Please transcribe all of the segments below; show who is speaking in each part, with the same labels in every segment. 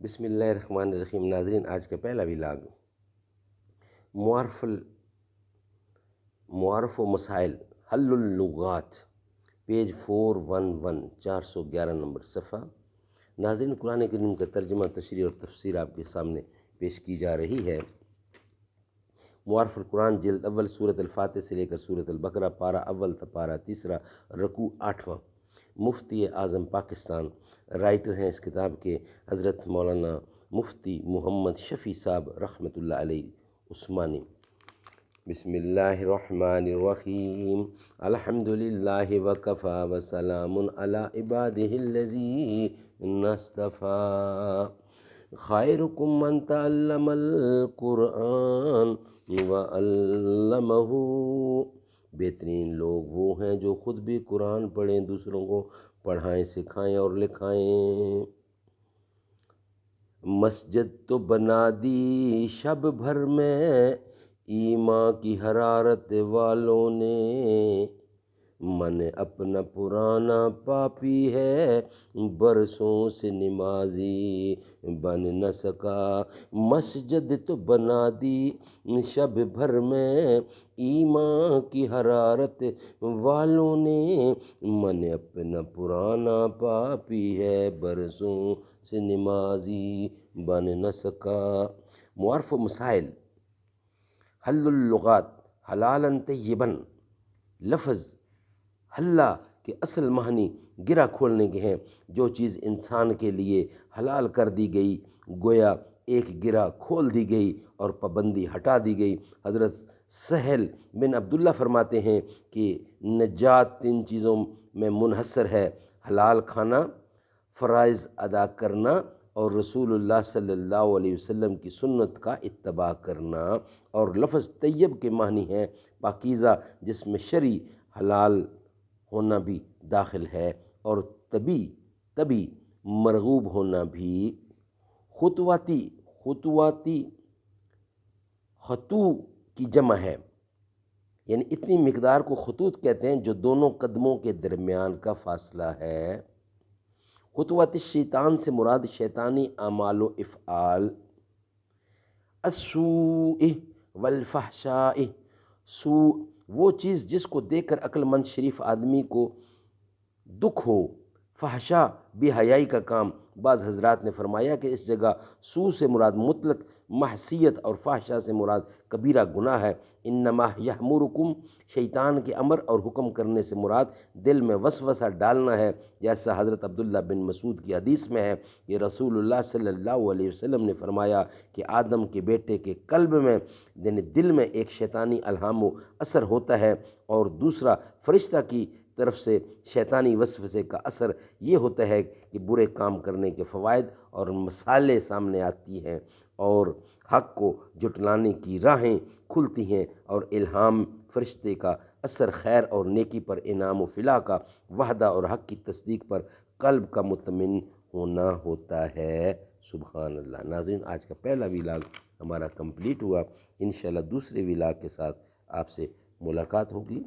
Speaker 1: بسم اللہ الرحمن الرحیم۔ ناظرین، آج کا پہلا ولاگ معارف و مسائل حل اللغات، پیج 411، 411 نمبر صفحہ۔ ناظرین، قرآن کریم کا ترجمہ، تشریح اور تفسیر آپ کے سامنے پیش کی جا رہی ہے۔ معارف القرآن جلد اول، سورۃ الفاتح سے لے کر سورۃ البقرہ، پارہ اول تا پارہ تیسرا، رکوع 8واں۔ مفتی اعظم پاکستان، رائٹر ہیں اس کتاب کے حضرت مولانا مفتی محمد شفیع صاحب رحمۃ اللہ علیہ عثمانی۔ بسم اللہ الرحمن الرحیم، الحمد للہ وکفی وسلام علی عبادہ الذین اصطفی، خیرکم من تعلم القرآن وعلمہ۔ بہترین لوگ وہ ہیں جو خود بھی قرآن پڑھیں، دوسروں کو پڑھائیں، سکھائیں اور لکھائیں۔ مسجد تو بنا دی شب بھر میں ایمان کی حرارت والوں نے، من اپنا پرانا پاپی ہے برسوں سے نمازی بن نہ سکا۔ مسجد تو بنا دی شب بھر میں ایمان کی حرارت والوں نے، من اپنا پرانا پاپی ہے برسوں سے نمازی بن نہ سکا۔ معارف و مسائل حل اللغات حلالا طیبا، لفظ حلہ کے اصل معنی گرہ کھولنے کے ہیں۔ جو چیز انسان کے لیے حلال کر دی گئی، گویا ایک گرہ کھول دی گئی اور پابندی ہٹا دی گئی۔ حضرت سہل بن عبداللہ فرماتے ہیں کہ نجات 3 چیزوں میں منحصر ہے: حلال کھانا، فرائض ادا کرنا اور رسول اللہ صلی اللہ علیہ وسلم کی سنت کا اتباع کرنا۔ اور لفظ طیب کے معنی ہے پاکیزہ، جس میں شرعی حلال ہونا بھی داخل ہے اور طبی مرغوب ہونا بھی۔ خطواتی خطو کی جمع ہے، یعنی اتنی مقدار کو خطوط کہتے ہیں جو دونوں قدموں کے درمیان کا فاصلہ ہے۔ خطوات الشیطان سے مراد شیطانی اعمال و افعال۔ السوء والفحشاء، سوء وہ چیز جس کو دیکھ کر عقل مند شریف آدمی کو دکھ ہو، فحشاء بے حیائی کا کام۔ بعض حضرات نے فرمایا کہ اس جگہ سوء سے مراد مطلق معصیت اور فحشاء سے مراد کبیرہ گناہ ہے۔ انما یأمرکم، شیطان کے امر اور حکم کرنے سے مراد دل میں وسوسہ ڈالنا ہے، جیسا حضرت عبداللہ بن مسعود کی حدیث میں ہے کہ رسول اللہ صلی اللہ علیہ وسلم نے فرمایا کہ آدم کے بیٹے کے قلب میں، یعنی دل میں، ایک شیطانی الہام و اثر ہوتا ہے اور دوسرا فرشتہ کی طرف سے شیطانی وسوسے کا اثر یہ ہوتا ہے کہ برے کام کرنے کے فوائد اور مسالے سامنے آتی ہیں اور حق کو جھٹلانے کی راہیں کھلتی ہیں، اور الہام فرشتے کا اثر خیر اور نیکی پر انعام و فلاح کا، وحدہ اور حق کی تصدیق پر قلب کا مطمئن ہونا ہوتا ہے۔ سبحان اللہ۔ ناظرین، آج کا پہلا ولاگ ہمارا کمپلیٹ ہوا۔ انشاءاللہ دوسرے ولاگ کے ساتھ آپ سے ملاقات ہوگی۔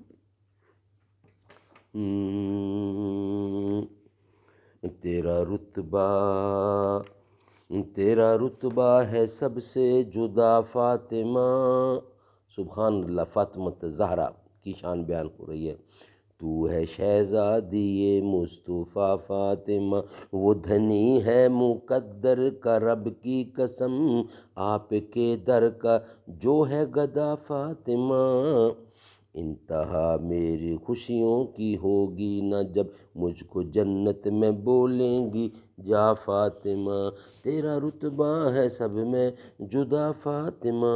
Speaker 1: تیرا رتبہ ہے سب سے جدا فاطمہ۔ سبحان اللہ۔ فاطمہ الزہرا کی شان بیان ہو رہی ہے۔ تو ہے شہزادی مصطفیٰ فاطمہ، وہ دھنی ہے مقدر کا رب کی قسم، آپ کے در کا جو ہے گدا فاطمہ۔ انتہا میری خوشیوں کی ہوگی نہ جب مجھ کو جنت میں بولیں گی جا فاطمہ، تیرا رتبہ ہے سب میں جدا فاطمہ۔